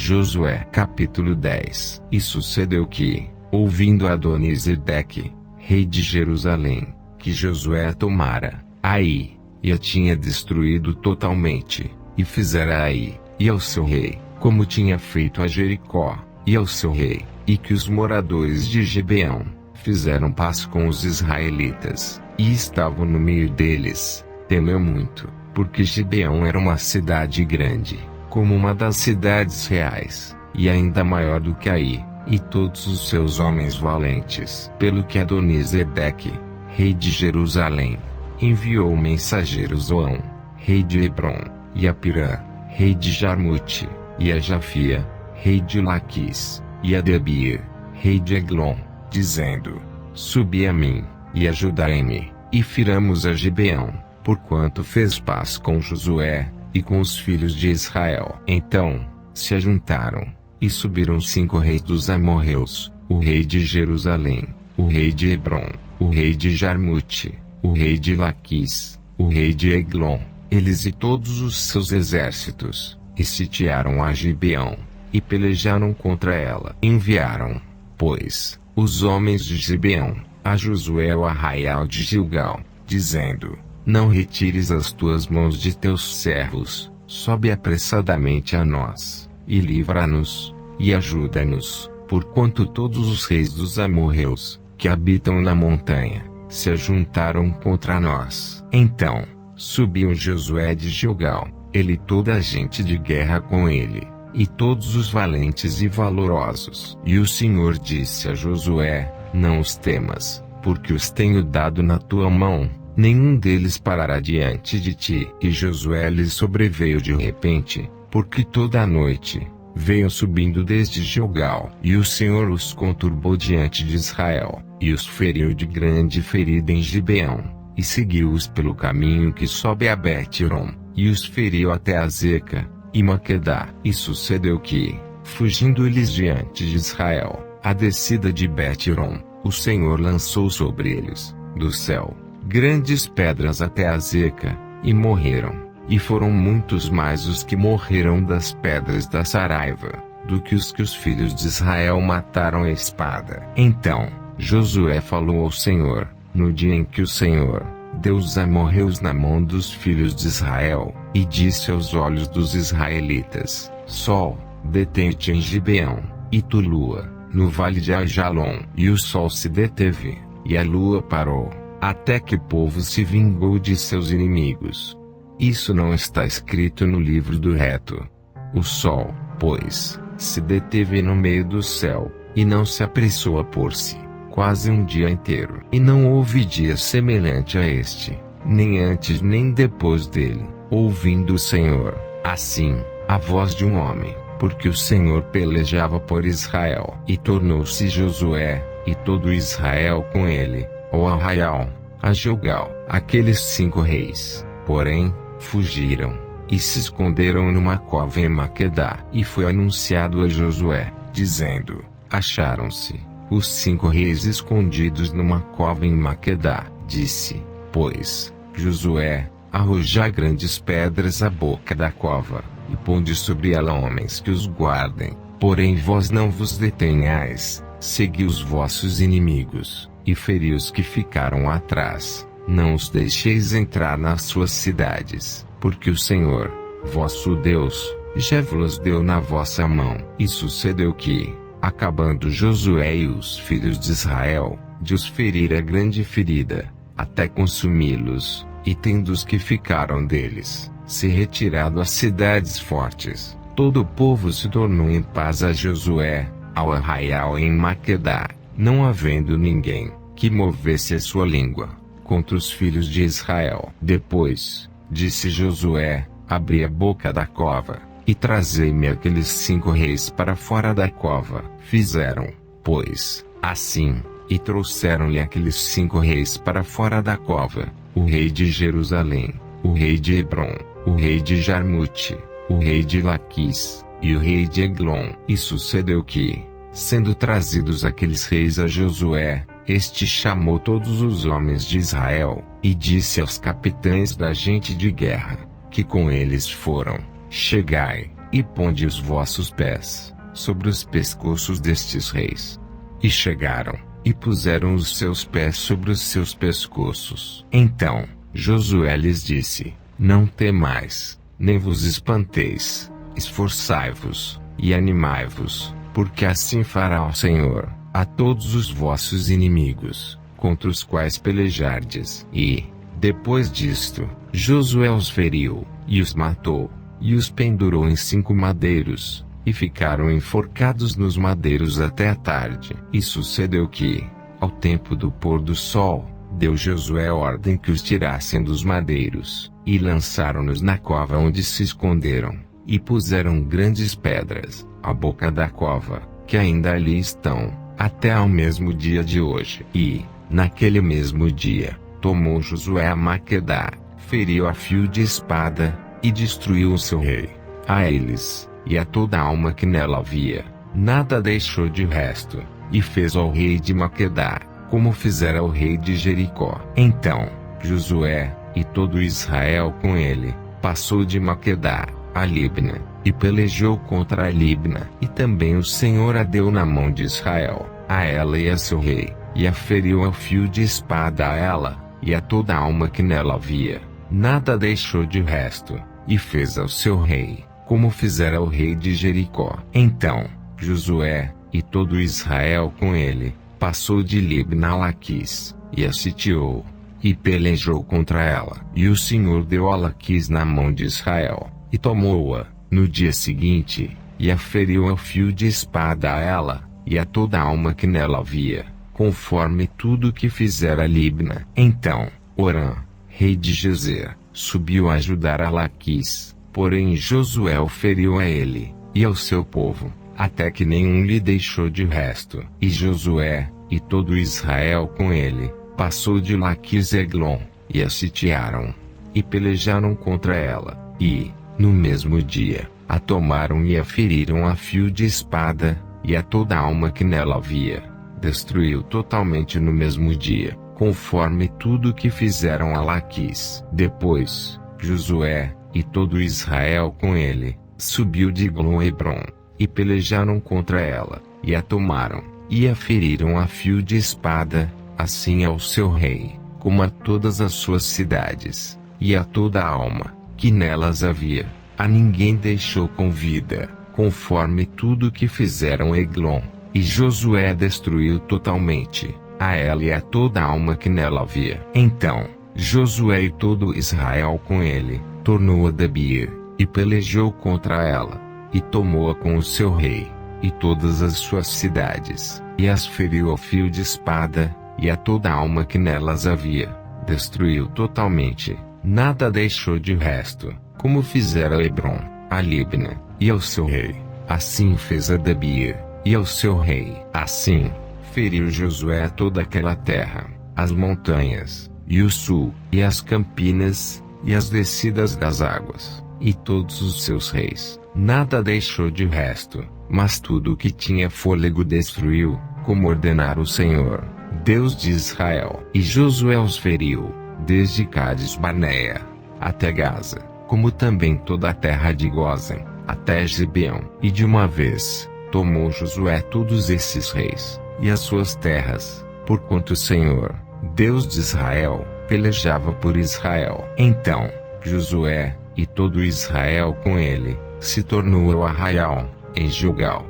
Josué capítulo 10. E sucedeu que, ouvindo Adoni-Zedeque, rei de Jerusalém, que Josué tomara Ai, e a tinha destruído totalmente, e fizera Ai, e ao seu rei, como tinha feito a Jericó, e ao seu rei, e que os moradores de Gibeão fizeram paz com os israelitas, e estavam no meio deles, temeu muito, porque Gibeão era uma cidade grande, como uma das cidades reais, e ainda maior do que Ai, e todos os seus homens valentes. Pelo que Adoni-Zedeque, rei de Jerusalém, enviou mensageiros Zoão, rei de Hebrom, e a Pirã, rei de Jarmute, e a Jafia, rei de Laquis, e a Debir, rei de Eglon, dizendo: Subi a mim, e ajudai-me, e firamos a Gibeão, porquanto fez paz com Josué, e com os filhos de Israel. Então, se ajuntaram, e subiram 5 reis dos amorreus, o rei de Jerusalém, o rei de Hebrom, o rei de Jarmute, o rei de Laquis, o rei de Eglon, eles e todos os seus exércitos, e sitiaram a Gibeão, e pelejaram contra ela. Enviaram, pois, os homens de Gibeão, a Josué ao arraial de Gilgal, dizendo: Não retires as tuas mãos de teus servos, sobe apressadamente a nós, e livra-nos, e ajuda-nos, porquanto todos os reis dos amorreus, que habitam na montanha, se ajuntaram contra nós. Então, subiu Josué de Gilgal, ele e toda a gente de guerra com ele, e todos os valentes e valorosos. E o Senhor disse a Josué: Não os temas, porque os tenho dado na tua mão, nenhum deles parará diante de ti. E Josué lhes sobreveio de repente, porque toda a noite veio subindo desde Gilgal, e o Senhor os conturbou diante de Israel, e os feriu de grande ferida em Gibeão, e seguiu-os pelo caminho que sobe a Bet-Horon, e os feriu até Azeca e Maquedá. E sucedeu que, fugindo eles diante de Israel, a descida de Bet-Horon, o Senhor lançou sobre eles, do céu, grandes pedras até Azeca, e morreram. E foram muitos mais os que morreram das pedras da Saraiva, do que os filhos de Israel mataram à espada. Então, Josué falou ao Senhor, no dia em que o Senhor deu os amorreus na mão dos filhos de Israel, e disse aos olhos dos israelitas: Sol, detém-te em Gibeão, e tu lua, no vale de Ajalon. E o sol se deteve, e a lua parou, até que o povo se vingou de seus inimigos. Isso não está escrito no livro do reto. O sol, pois, se deteve no meio do céu, e não se apressou a pôr-se, quase um dia inteiro. E não houve dia semelhante a este, nem antes nem depois dele, ouvindo o Senhor, assim, a voz de um homem, porque o Senhor pelejava por Israel. E tornou-se Josué, e todo Israel com ele, ao arraial, a Gilgal. Aqueles 5 reis, porém, fugiram, e se esconderam numa cova em Maquedá. E foi anunciado a Josué, dizendo: Acharam-se os 5 reis escondidos numa cova em Maquedá. Disse, pois, Josué: Arrojai grandes pedras à boca da cova, e ponde sobre ela homens que os guardem. Porém vós não vos detenhais, segui os vossos inimigos, e feri os que ficaram atrás. Não os deixeis entrar nas suas cidades, porque o Senhor, vosso Deus, já vos deu na vossa mão. E sucedeu que, acabando Josué e os filhos de Israel, de os ferir a grande ferida, até consumi-los, e tendo os que ficaram deles, se retirado às cidades fortes, todo o povo se tornou em paz a Josué, ao arraial em Maquedá, não havendo ninguém que movesse a sua língua contra os filhos de Israel. Depois, disse Josué: Abri a boca da cova, e trazei-me aqueles 5 reis para fora da cova. Fizeram, pois, assim, e trouxeram-lhe aqueles 5 reis para fora da cova: o rei de Jerusalém, o rei de Hebrom, o rei de Jarmute, o rei de Laquis, e o rei de Eglon. E sucedeu que, sendo trazidos aqueles reis a Josué, este chamou todos os homens de Israel, e disse aos capitães da gente de guerra, que com eles foram: Chegai, e ponde os vossos pés sobre os pescoços destes reis. E chegaram, e puseram os seus pés sobre os seus pescoços. Então Josué lhes disse: Não temais, nem vos espanteis, esforçai-vos, e animai-vos, porque assim fará o Senhor a todos os vossos inimigos, contra os quais pelejardes. E, depois disto, Josué os feriu, e os matou, e os pendurou em 5 madeiros, e ficaram enforcados nos madeiros até a tarde. E sucedeu que, ao tempo do pôr do sol, deu Josué ordem que os tirassem dos madeiros, e lançaram-nos na cova onde se esconderam, e puseram grandes pedras à boca da cova, que ainda ali estão, até ao mesmo dia de hoje. E, naquele mesmo dia, tomou Josué a Maquedá, feriu a fio de espada, e destruiu o seu rei. A eles, e a toda a alma que nela havia, nada deixou de resto, e fez ao rei de Maquedá, como fizera ao rei de Jericó. Então Josué, e todo Israel com ele, passou de Maquedá a Libna, e pelejou contra a Libna. E também o Senhor a deu na mão de Israel, a ela e a seu rei, e a feriu ao fio de espada a ela, e a toda a alma que nela havia, nada deixou de resto, e fez ao seu rei, como fizera ao rei de Jericó. Então Josué, e todo Israel com ele, passou de Libna a Laquis, e a sitiou, e pelejou contra ela. E o Senhor deu a Laquis na mão de Israel, e tomou-a, no dia seguinte, e a feriu ao fio de espada a ela, e a toda a alma que nela havia, conforme tudo que fizera Libna. Então Orã, rei de Gezer, subiu a ajudar a Laquis, porém Josué o feriu a ele, e ao seu povo, até que nenhum lhe deixou de resto. E Josué, e todo Israel com ele, passou de Laquis a Eglon, e a sitiaram, e pelejaram contra ela, e, no mesmo dia, a tomaram e a feriram a fio de espada, e a toda a alma que nela havia, destruiu totalmente no mesmo dia, conforme tudo que fizeram a Laquis. Depois Josué, e todo Israel com ele, subiu de Eglon a Hebron, e pelejaram contra ela, e a tomaram, e a feriram a fio de espada, assim ao seu rei, como a todas as suas cidades, e a toda a alma que nelas havia, a ninguém deixou com vida, conforme tudo que fizeram a Eglon. E Josué destruiu totalmente a ela e a toda a alma que nela havia. Então Josué e todo Israel com ele, tornou a Debir, e pelejou contra ela, e tomou-a com o seu rei, e todas as suas cidades, e as feriu ao fio de espada, e a toda a alma que nelas havia, destruiu totalmente, nada deixou de resto, como fizera a Hebron, a Libna, e ao seu rei. Assim fez a Debir, e ao seu rei. Assim feriu Josué toda aquela terra, as montanhas, e o sul, e as campinas, e as descidas das águas, e todos os seus reis, nada deixou de resto, mas tudo o que tinha fôlego destruiu, como ordenara o Senhor, Deus de Israel. E Josué os feriu, desde Cádiz Barneia até Gaza, como também toda a terra de Gósen, até Gibeão. E de uma vez tomou Josué todos esses reis, e as suas terras, porquanto o Senhor, Deus de Israel, pelejava por Israel. Então Josué, e todo Israel com ele, se tornou ao arraial, em Gilgal.